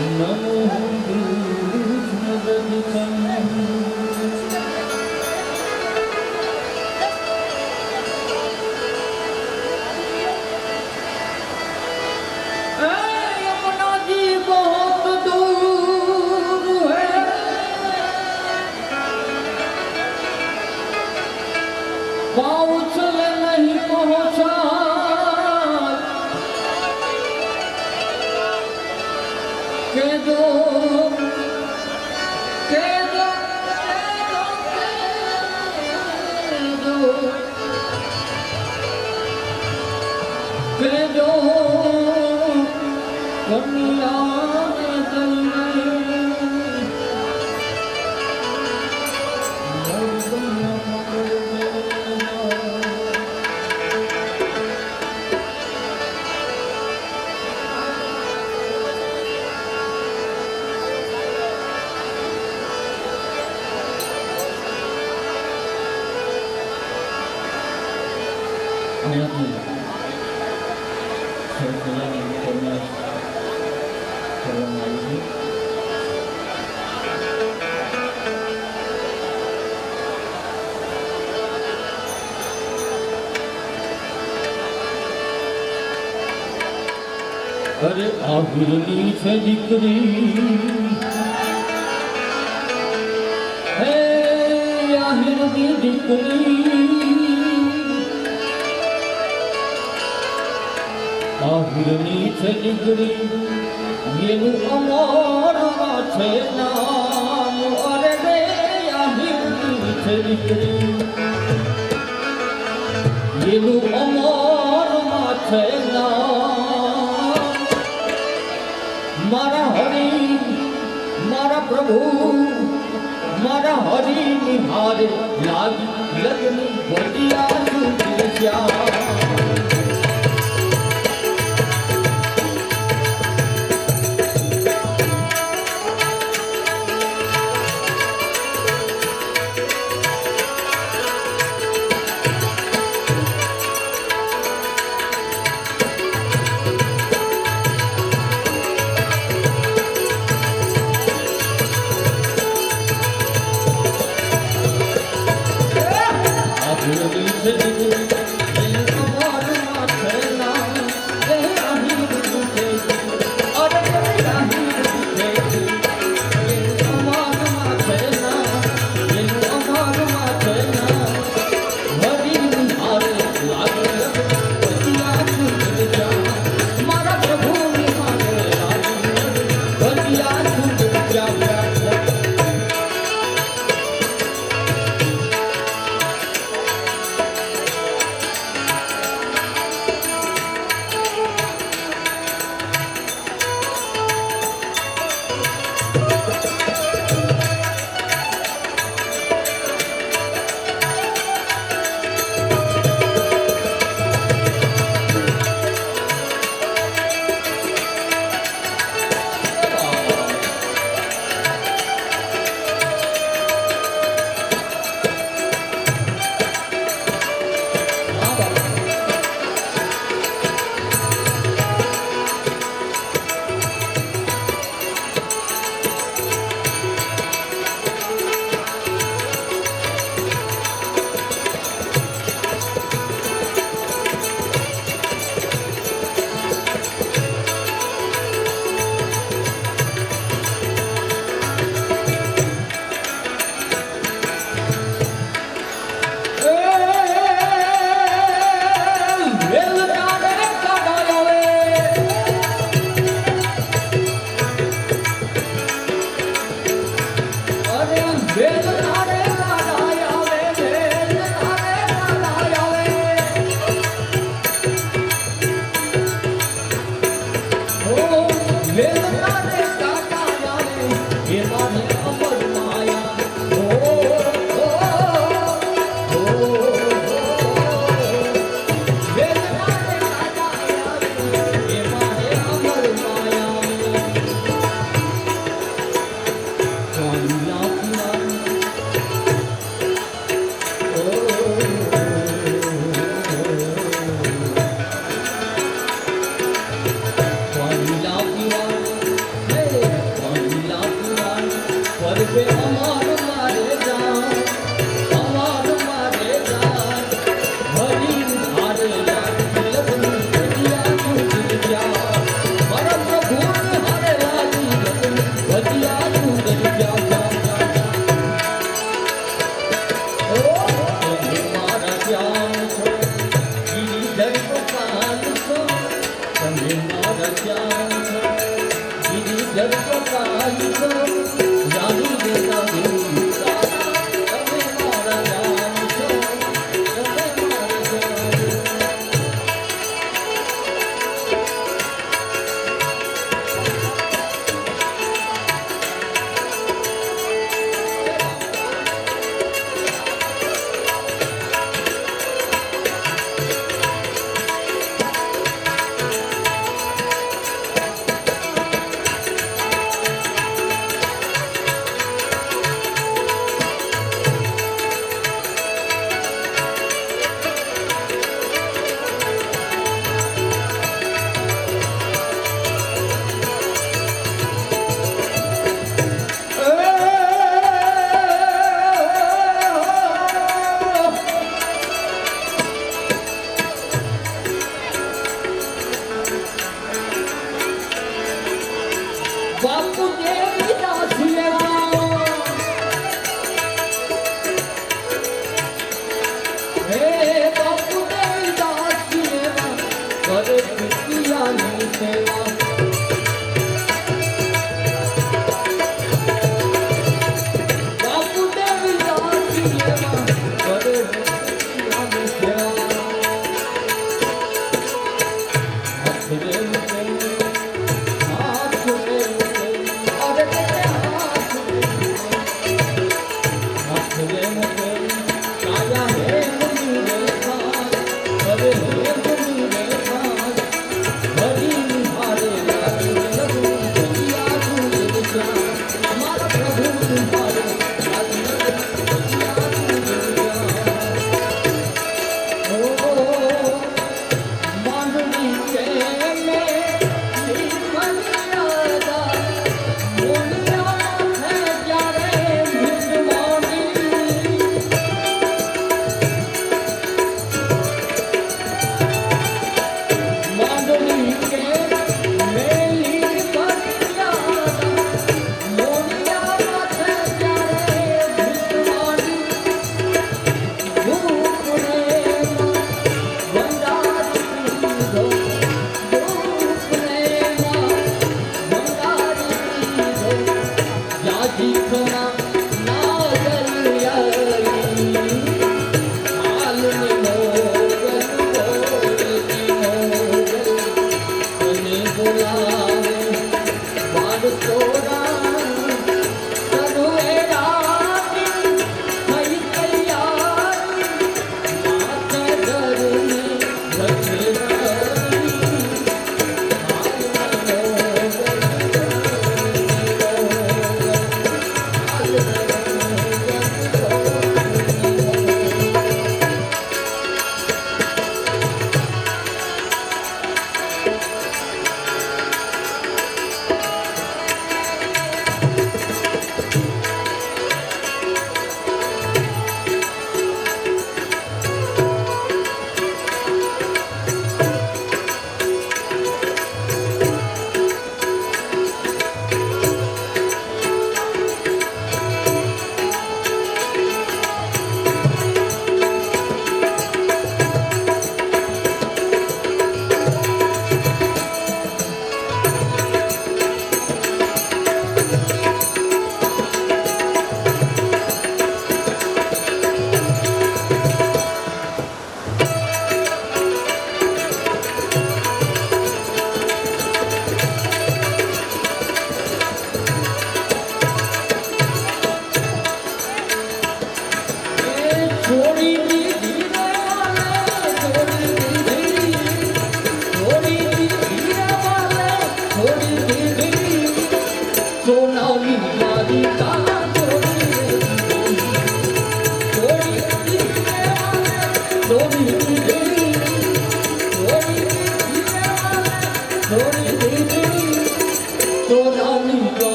નમો पाँव चले नहीं पहुँचा के दो के दो के दो कन्या अरे आहुरनी से दिकरी हे आहुरनी दिकरी आहुरनी से दिकरी येनु अमर छे नाम अरे रे आहुरनी से दिकरी येनु अमर छे नाम मारा हरि मारा प्रभु मारा हरि निहारे लागी लगनी बढ़िया सुनिया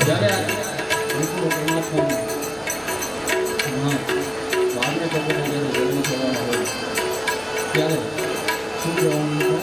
જ્યારે વિષ્ણુ પરમાત્મા હા વાગ્ય ચક્રનો જ્યારે જન્મ થવાનો હોય ત્યારે શું કહેવાનું છે?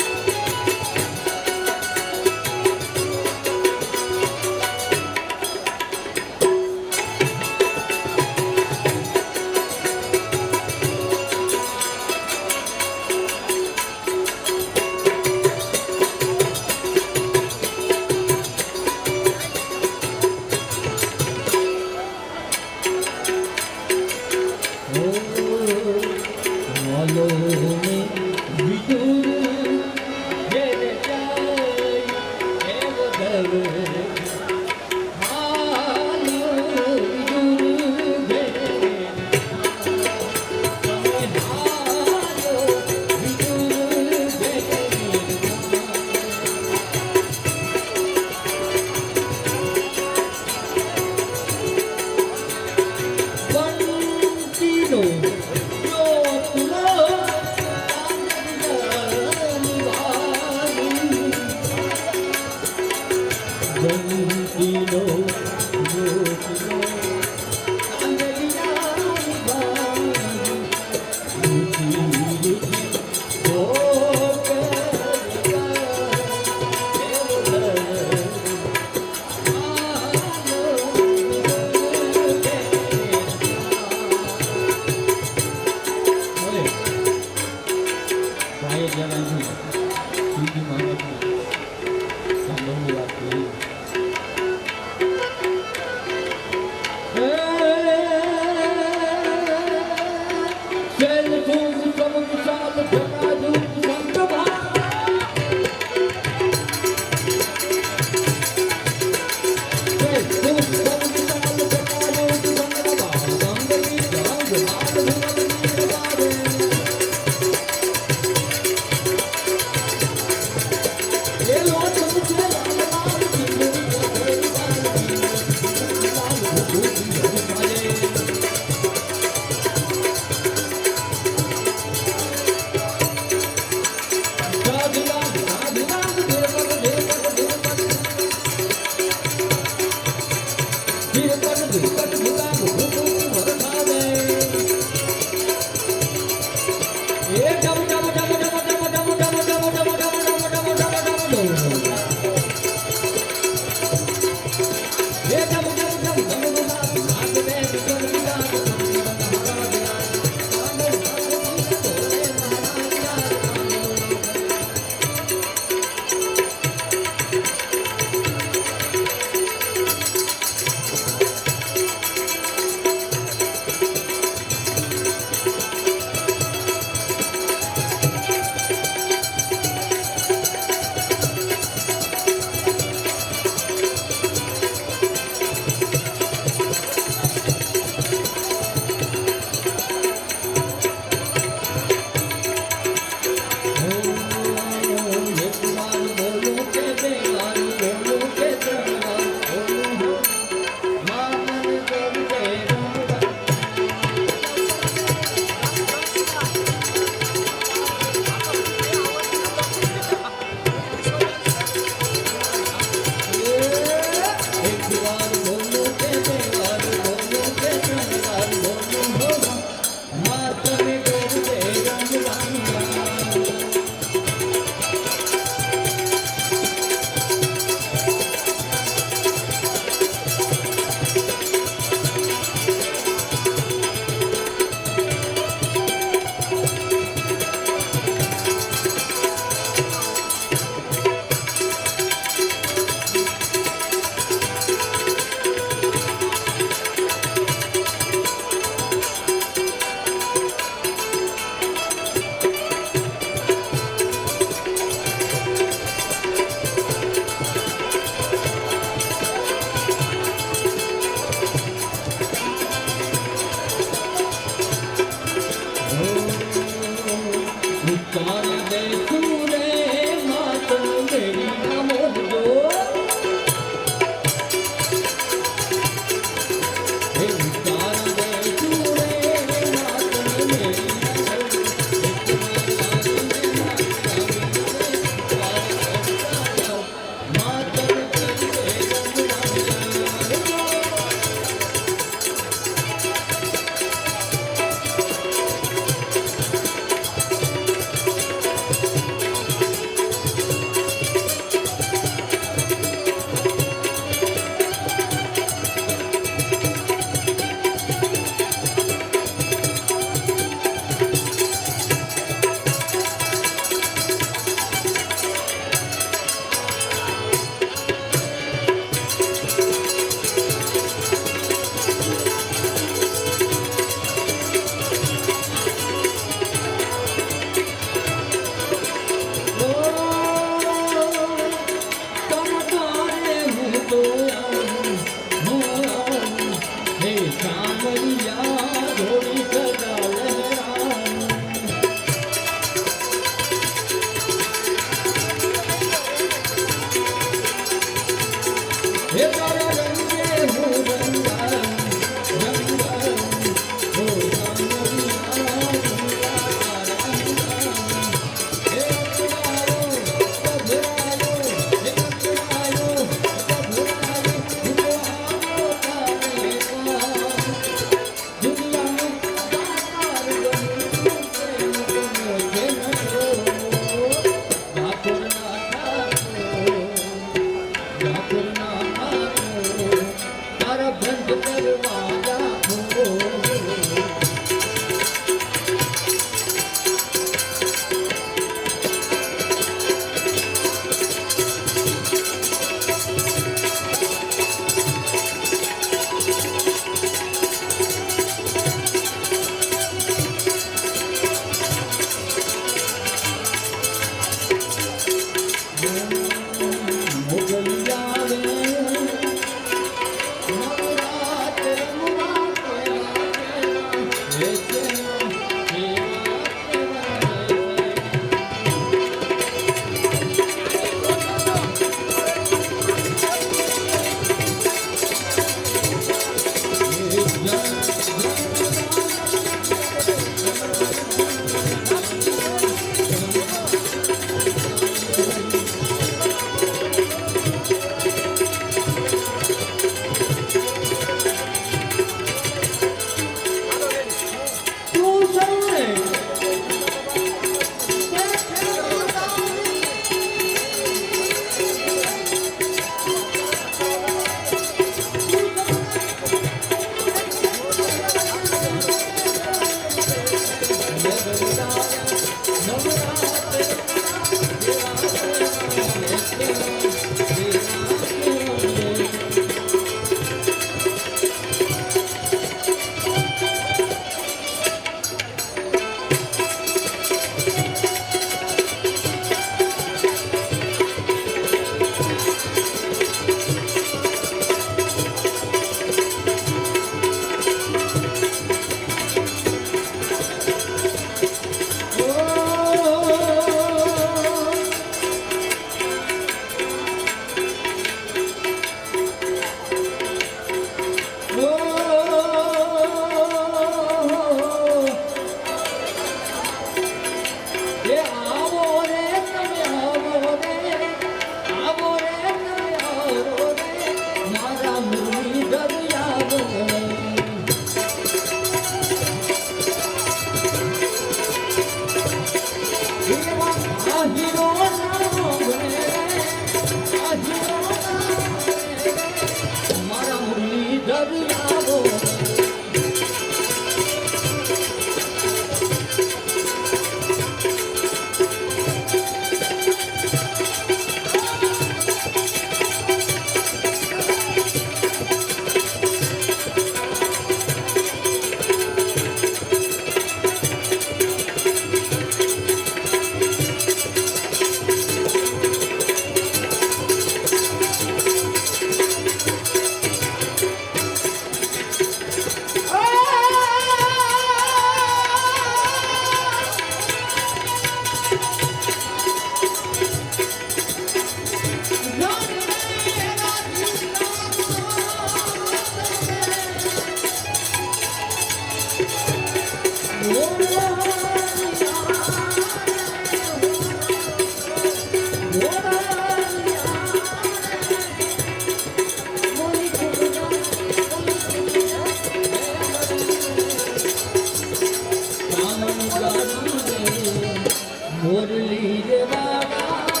મોરલી રે વાળા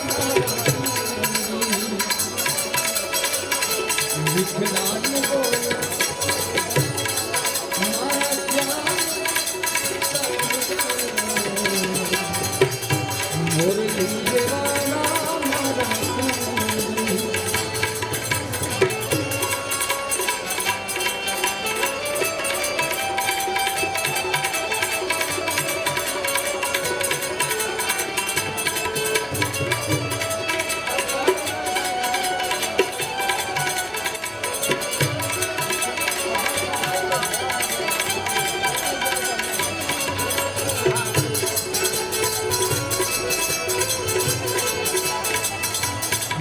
વિઠ્ઠલાન બોલ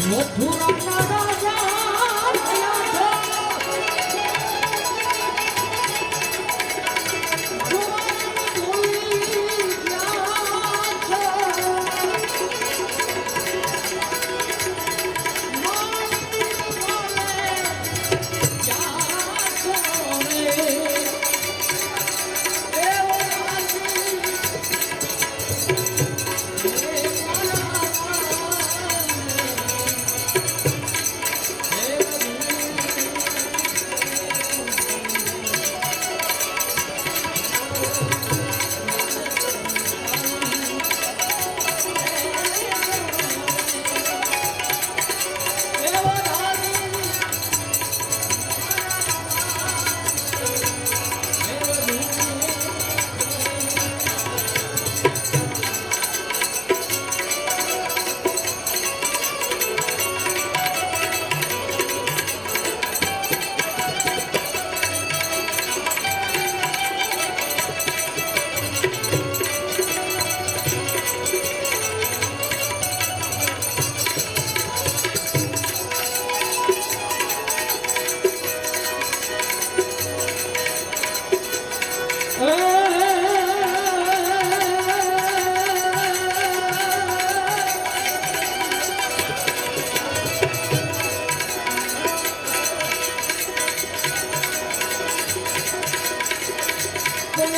મથુરાના રાજા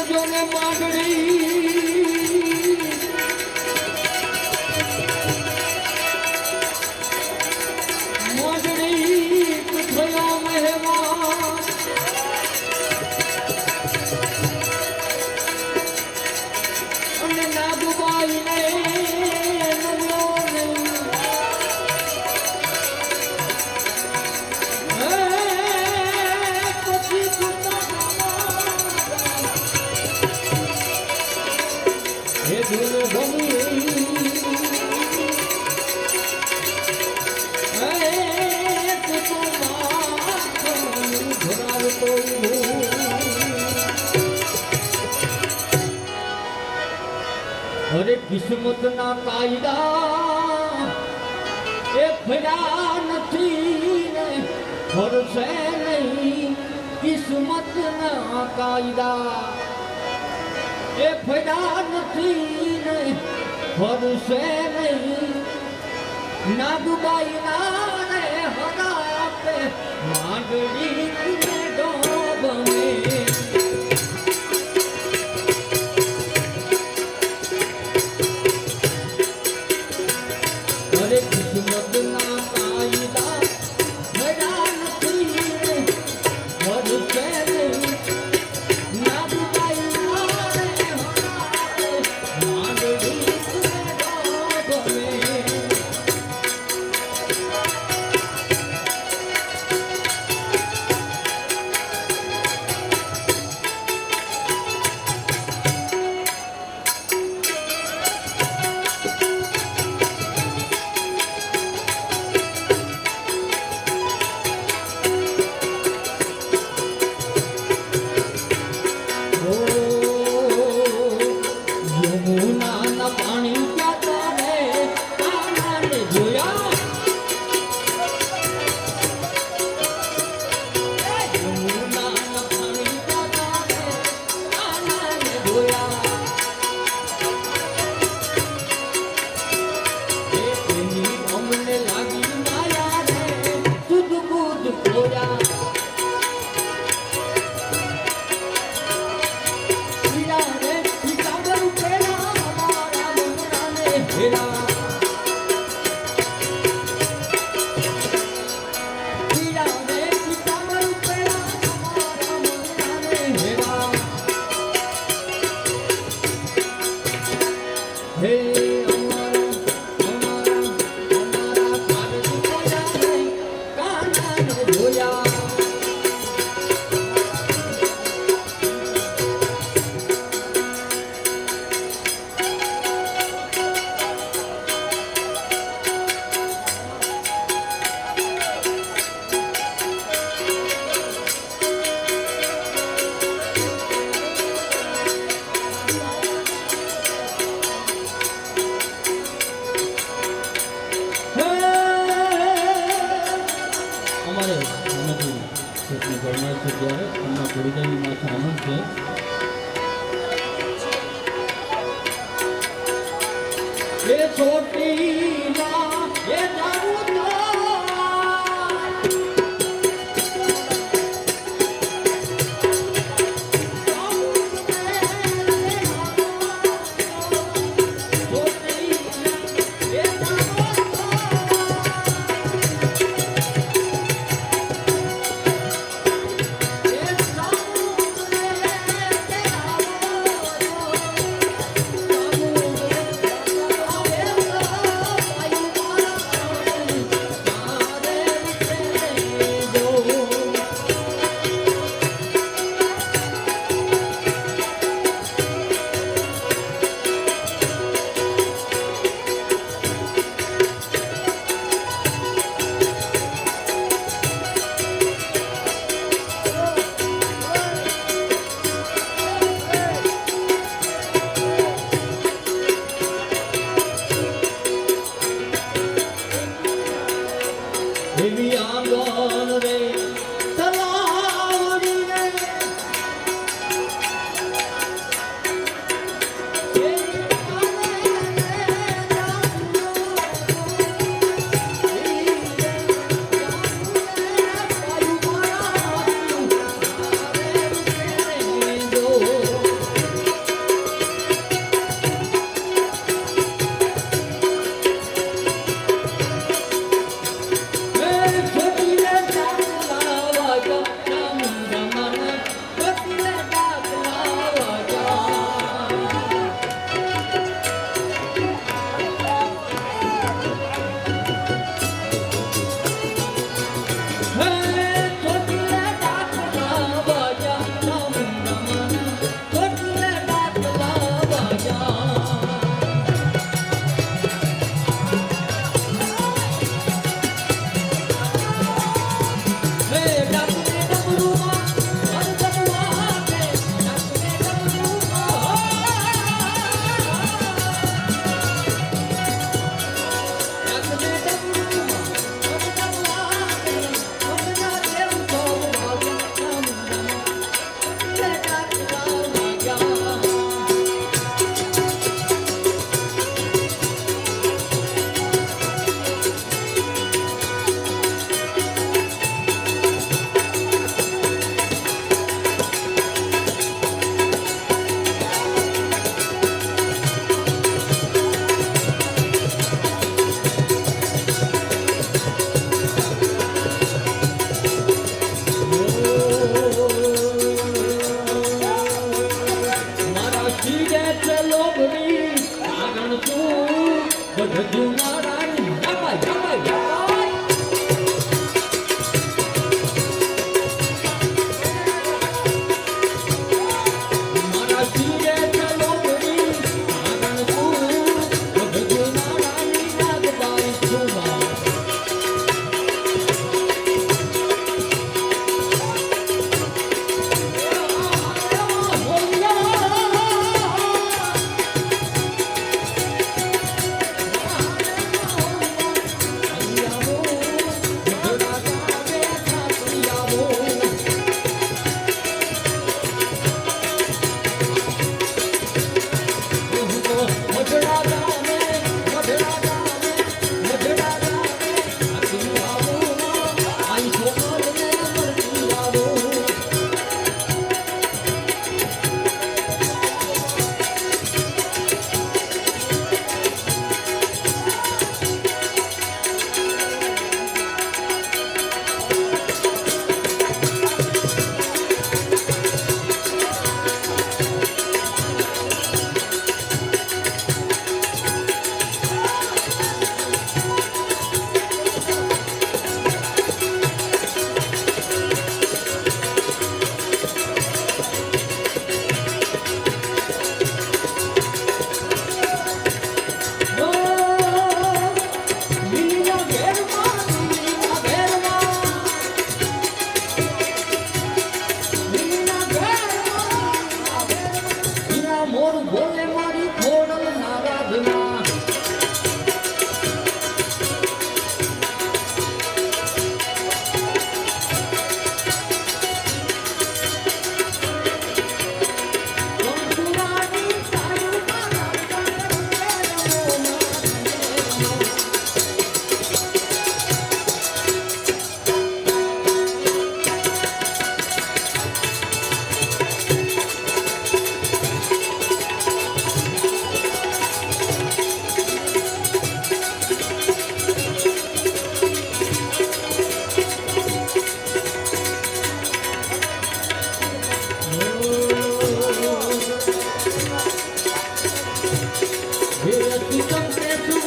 જોને માંગણી થયો મહેમાન અને નાગબાઈને નમ્યો નહીં પછી હે ધૂલ ભમી અરે કિસ્મત ના કાયદા એ ફર્યા નથી ને ફરશે નહીં કિસ્મત ના કાયદા એ ફર્યા નથી ને ફરશે નહીં નાગબાઈ ના રે હરાપે માંગડી ડોબમે કિસ્મત ના કાયદા ભરા નથી રે વરસે નહીં નાગબાઈ મારે હરાપે માંગડી ડોબમે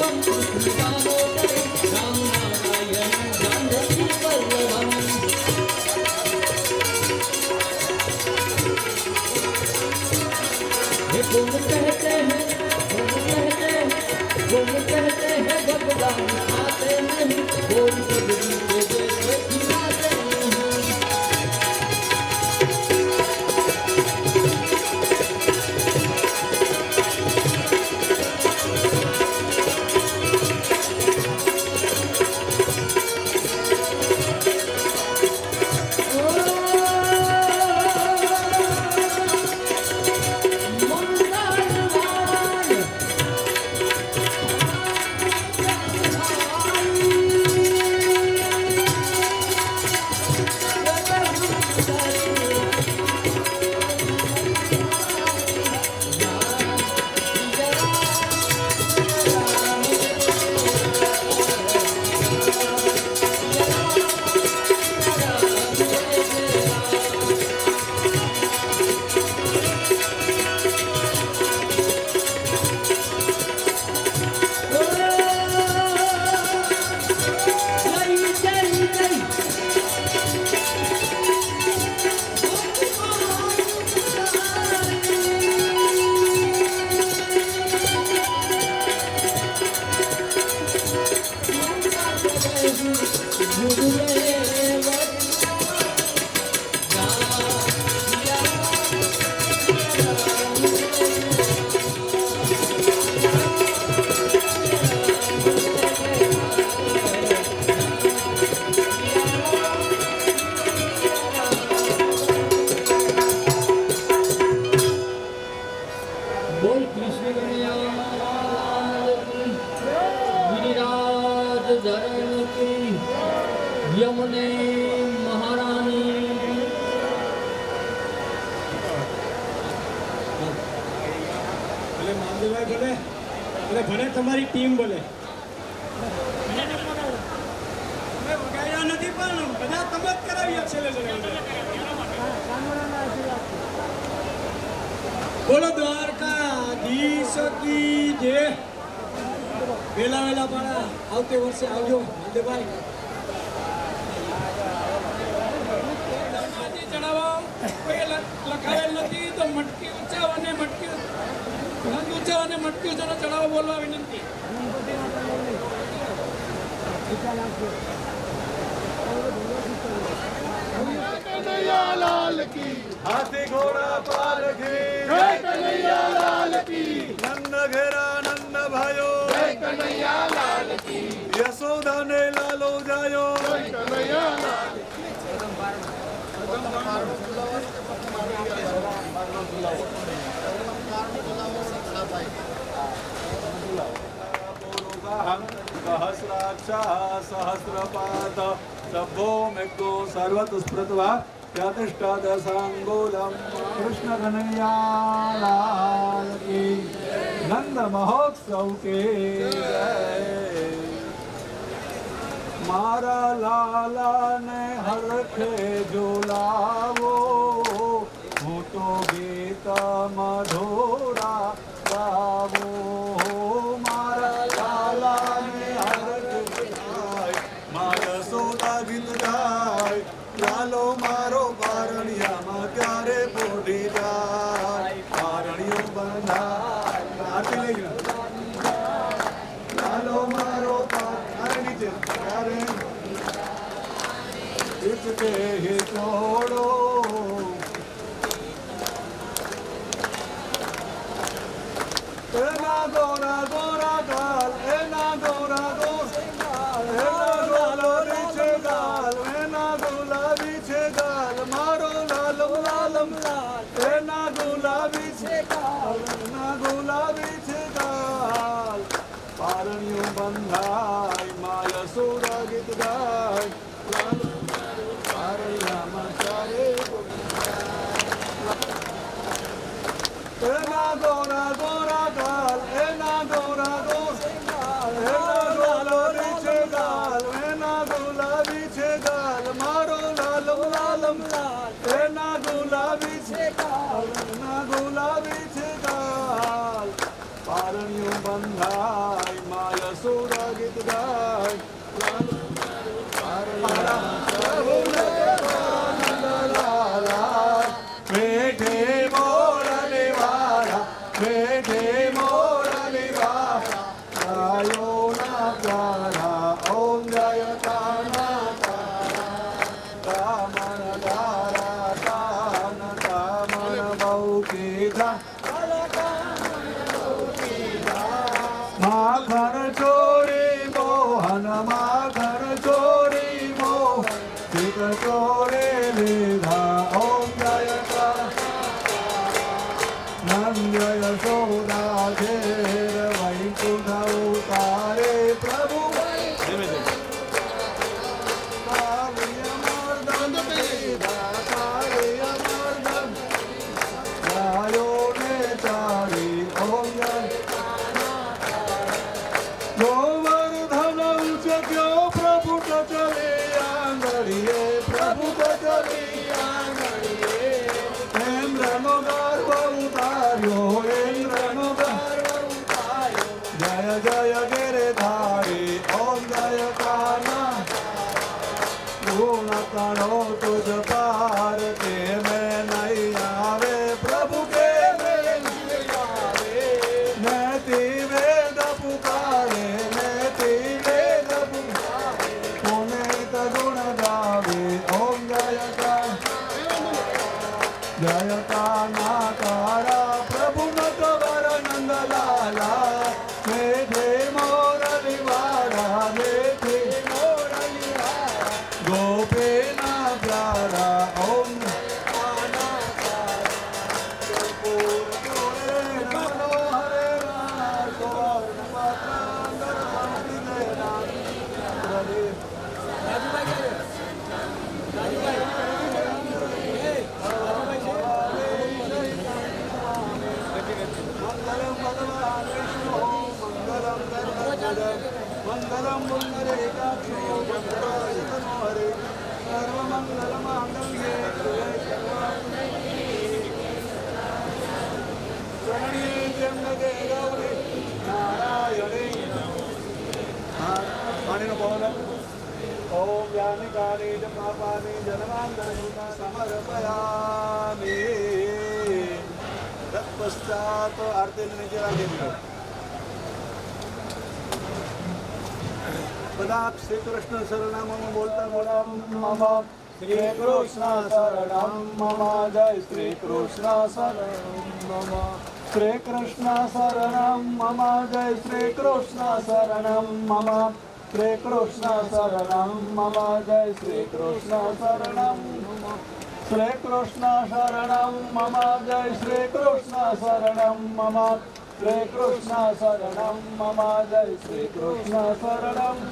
वल्लभम कृष्ण दामोदर राम नारायण जानकी वल्लभम। गुण कहते हैं भगवान आते नहीं बोल बदली दे खिलाते नहीं। बोल कृष्ण कन्हैया की, गिरिराज धरण की, यमुने महारानी। ભલે મામદેવભાઈ બોલે અને ભલે તમારી ટીમ બોલે. અમે વગાડ્યા નથી પણ બધા તમે જ કરાવ્યા છેલ્લે બોલો દ્વારકાધીશ કી જય. વેલા વેલા પાડા આવતે વર્ષે આવજો મામદેવભાઈ. ચડાવો કોઈ લખાયેલ નથી તો મટકી ઊંચાવ અને મટકી રંગ ઊંચાવ અને મટકી ઊંચાનો ચડાવો બોલવા વિનંતી. कन्हैयालाल की हाथी घोड़ा पालकी जय कन्हैयालाल की नंद घेरा नंद भायो जय कन्हैयालाल की यशोदा ने लालो जायो जय कन्हैयालाल सहस्राक्षा सहस्रपाद सभो मेघो सर्वतुस्पृत्वा यतिष्ठादशांगुलम कृष्ण कन्हैया लाल की नंद महोत्सव के जय। मारा लाला ने हरखे झुलावो હું તો ગીત મધુરા ગાવો મારા લાલાને હરખ ગાય મારા સોદા ગીત ગાય લાલો મારો પારણિયામાં ક્યારે પોઢી જાય પારણિયો બંધાય આરતી લઈ ગયો લાલો મારો નીચે ક્યારે इसके ही छोड़ो एना गोरा गोरा गाल एना गोरा गाल एना गुलाबी छे गाल एना गुलाबी छे गाल मारो लालम लालम लाल एना गुलाबी छे गाल एना गुलाबी छे गाल पारणियों बंधाय माया सोरा गीत गाय एना गोरा गोरा गाल एना गोरा गाल एना गुलाबी छे गाल एना गुलाबी छे गाल मारो लालम लालम लाल एना गुलाबी छे गाल एना गुलाबी छे गाल पारणियों बंधाय माया गोवर्धन उचक्यो प्रभु तो चले आंगड़िए प्रभु तो चले आंगड़िए इंद्रनो गर्भ उतार्यो इंद्रनो गर्भ उतार्यो जय जय गिरधारी ओम जय काना गुण करो तुझ पार के मैं नहीं आवे प्रभु के मैं नहीं आवे नैति वेद पुकारे नैति वेद पुकारे पुनीत गुण गावे ओम जय कानाकारा प्रभु नटवर नंद लाला मेघे मोरली वारा मेघे मोरली वारा गोपेना प्यारा ओम कानाकारा कर्पूर जोड़े नमो हरे राम सुवर्ण पात्रांगर पंक्ति देना हरे मंगलम भगवान विष्णु मंगलम गरुड़ध्वज मंगलम पुंडरीकाक्षो मंगलाय तनो हरे सर्वमंगल मांगल्ये शिवे शरण्ये त्र्यंबके गौरी नारायणे पाणिनो बोल ओम यानि कानि च पापानि जन्मान्तरभूता समर्पयामि तत्पश्चात आरती नीचे आगे બધા શ્રી કૃષ્ણ શરણમ બોલતા બોલા મમ શ્રી કૃષ્ણ શરણમ મમ જય શ્રી કૃષ્ણ શરણમ મમ શ્રી કૃષ્ણ શરણમ મમ જય શ્રી કૃષ્ણ શરણમ મમ શ્રી કૃષ્ણ શરણમ મમ જય શ્રી કૃષ્ણ શરણમ શ્રી કૃષ્ણ શરણમ મમ જય શ્રી કૃષ્ણ શરણમ મમ શ્રી કૃષ્ણ શરણમ મમ જય શ્રી કૃષ્ણ શરણમ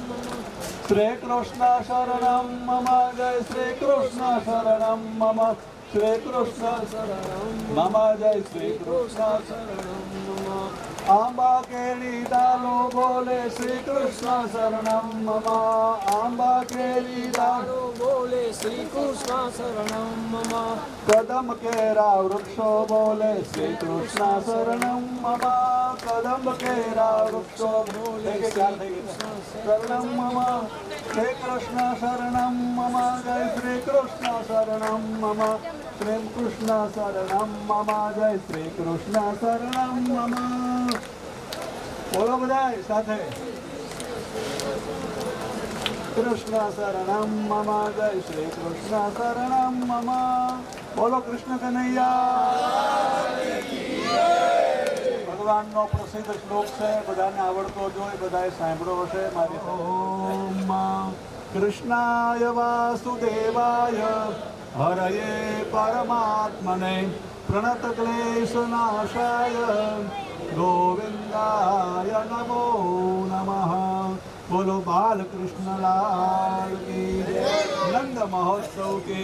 શ્રી કૃષ્ણ શરણમ મમ જય શ્રી કૃષ્ણ શરણમ મમ શ્રી કૃષ્ણ શરણમ મમ જય શ્રી કૃષ્ણ શરણમ મમ આંબા કેળી દાલો બોલે શ્રી કૃષ્ણ શરણમ મમ આંબા કેળી દાલો બોલે શ્રી કૃષ્ણ શરણમ મમ કદમ કેરા વૃક્ષો બોલે શ્રી કૃષ્ણ શરણમ મમ કદમ કેરા વૃક્ષો બોલે શ્રી કૃષ્ણ શરણમ મમ શ્રી કૃષ્ણ શરણમ મમ જય શ્રી કૃષ્ણ શરણમ મમ શ્રી કૃષ્ણ શરણમ મમ જય શ્રી કૃષ્ણ શરણમ મમ બોલો બધાય સાથે કૃષ્ણ શરણમ મમ જય શ્રી કૃષ્ણ શરણમ મમ બોલો કૃષ્ણ કનૈયા ભગવાનનો પ્રસિદ્ધ શ્લોક છે બધાને આવડતો જ હોય બધાએ સાંભળ્યો હશે મારી ઓમ કૃષ્ણાય વાસુદેવાય હરયે પરમાત્મને પ્રણત ક્લેશનાશાય गोविंदाय नमो नमः बोलो बाल कृष्ण लाल की नंद महोत्सव की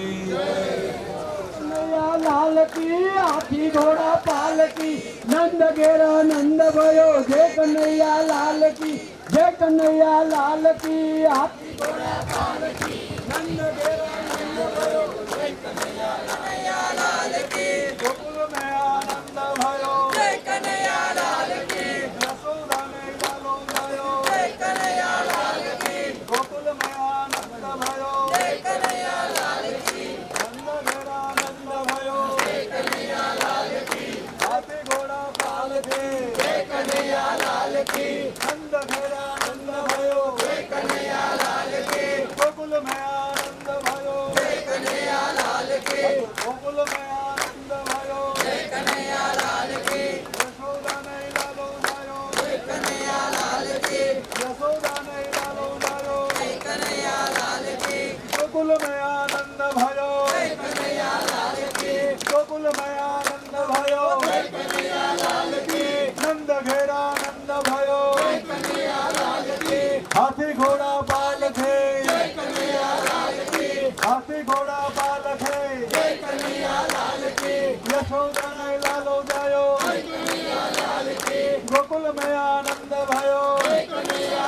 કનૈયા લાલ કી હાથી ઘોડા પાલ કી નંદ ઘેરા નંદ भयो જય કનૈયા લાલ કી જય કનૈયા લાલ કી હાથી ઘોડા પાલ કી નંદ ઘેરા નંદ भयो જય કનૈયા લાલ કી गोकुल में आनंद भयो જય કનૈયા લાલ કી यशोदा ने लालो भयो જય કનૈયા લાલ કી गोकुल में आनंद भयो જય कन्हैया लाल की नंद घेरा नंद भयो जय कन्हैया लाल की हाथी घोड़ा पाल थे जय कन्हैया लाल की नंद घेरा नंद भयो जय कन्हैया लाल की गोकुल में आनंद भयो जय कन्हैया लाल की गोकुल में आनंद भयो जय कन्हैया लाल की यशोदा ने लालो भयो जय कन्हैया लाल की यशोदा ने लालो भयो जय कन्हैया लाल की गोकुल में आनंद भयो जय कन्हैया लाल की गोकुल में आनंद भयो जय कन्हैया लाल की नंद घेरा नंद भयो जय कन्हैया लाल की हाथी घोड़ा पाल थे जय कन्हैया लाल की हाथी घोड़ा पाल थे जय कन्हैया लाल की यशोदा ने लालो जायो जय कन्हैया लाल की गोकुल में आनंद भयो जय कन्हैया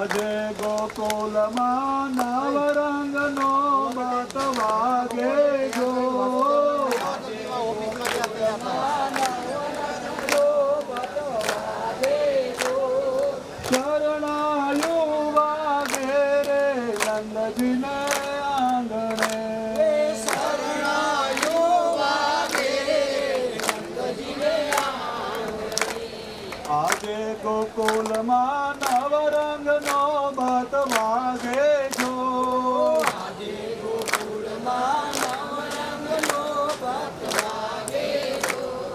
આજે ગોકુલમાં નવરંગનો બત વાગે જો શરણાયુ વાગે રે નંદજીને આંગણે આજે ગોકુલમાં નવરંગનો બત વાગે જો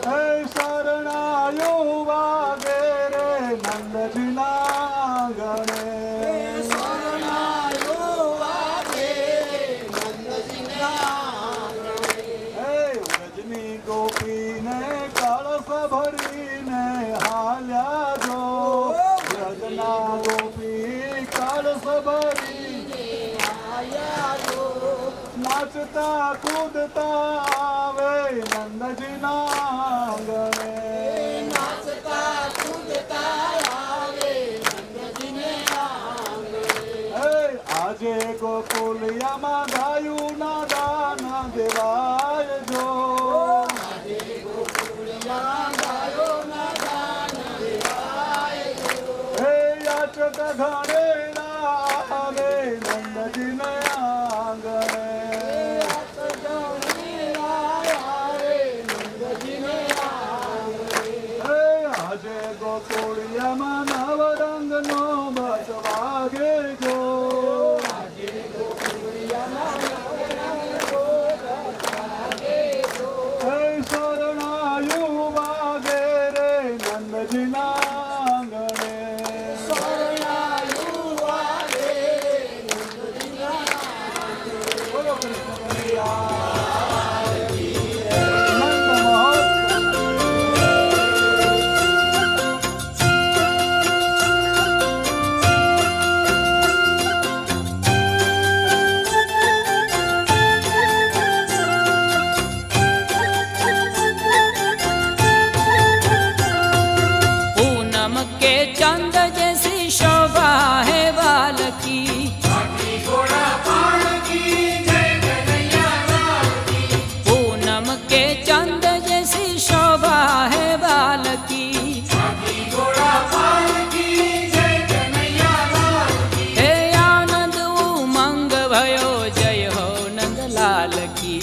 હે શરણાયુ વાગે રે નંદજીના ગણે હે વ્રજની ગોપીને કળશ ભરીને હાલ્યા જો વ્રજના ગોપી કળશ ભરી નાચતા કૂદતા આવે નંદજીના ગણે આજે ગોકુલિયામાં ગાયું ના દાના દેવાય જો હે યાચક ઘણેરા આવે નંદજીને આંગણે હે આજે ગોકુલિયામાં નવરંગનો બત વાગે જો હે શરણાયુ વાગે રે નંદજીના આંગણે બોલો કૃષ્ણ કનૈયા નંદ મહોત્સવ पूनम के चंद जैसी शोभा है बाल की पूनम के चंद जैसी शोभा है बाल की हे आनंद उमंग भयो जय हो नंदलाल की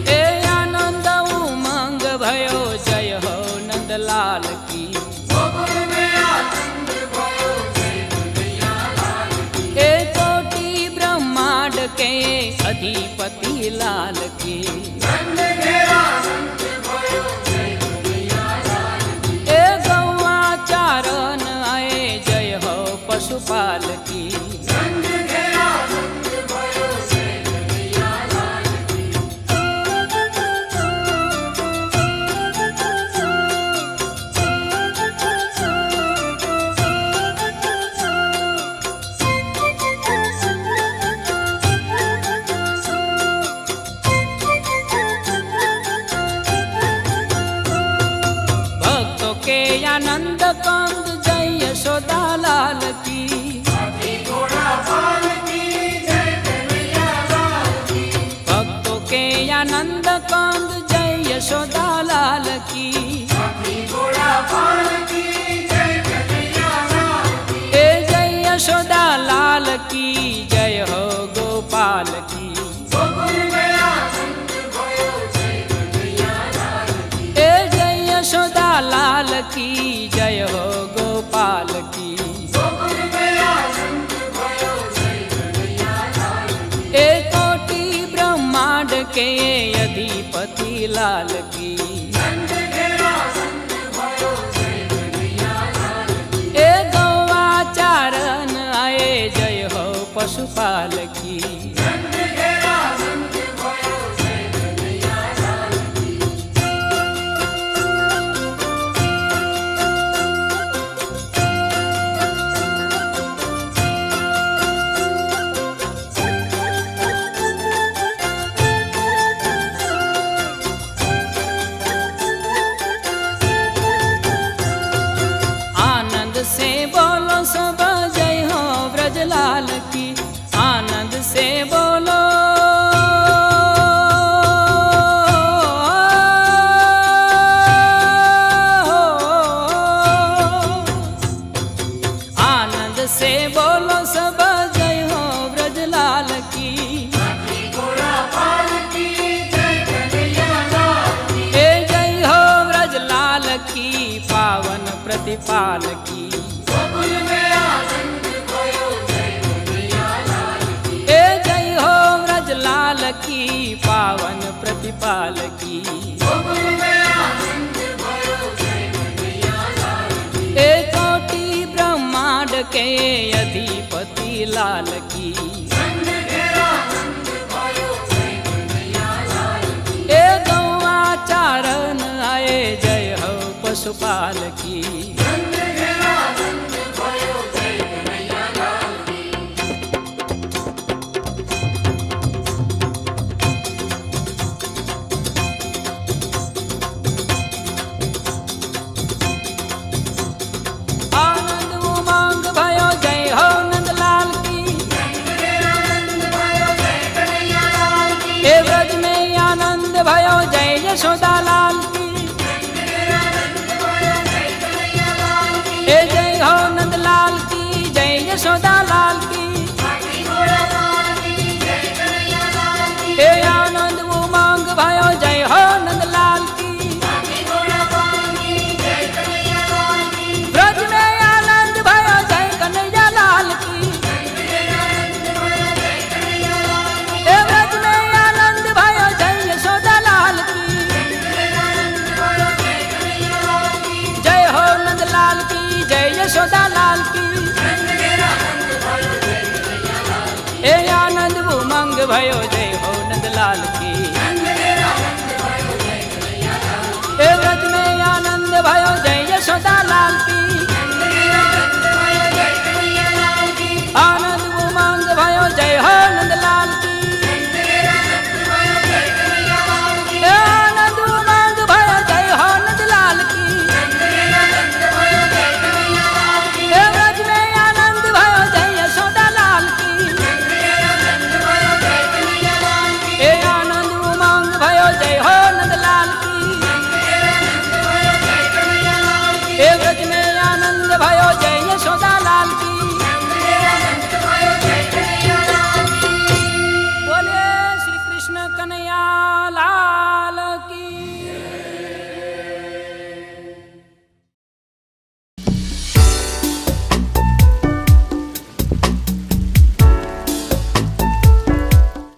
हे आनंद उमंग भयो जय हो नंदलाल की हे कोटि ब्रह्मांड के अधिपति लाल की हे गौआ चारण आए जय हो पशुपाल की भक्तों के आनंद कंद जय यशोदा लाल की भक्तों के आनंद कंद जय यशोदा लाल की हे जय यशोदा लाल की जय हो गोपाल की हे जय यशोदा लाल की जय हो गोपाल की हे कोटि ब्रह्मांड के अधिपति लाल की हे गौआ चारण आए जय हो पशुपाल की से बोलो सब जय हो ब्रजलाल की, आनंद से बोलो आनंद से बोलो सब जय हो ब्रजलाल की। ए जय हो ब्रजलाल की, पावन प्रतिपाल की। ए जय हो ब्रजलाल की, पावन प्रतिपाल की। ए कोटि ब्रह्मांड के अधिपति लाल की। ए गौआ चारण आए जय हो पशुपाल की।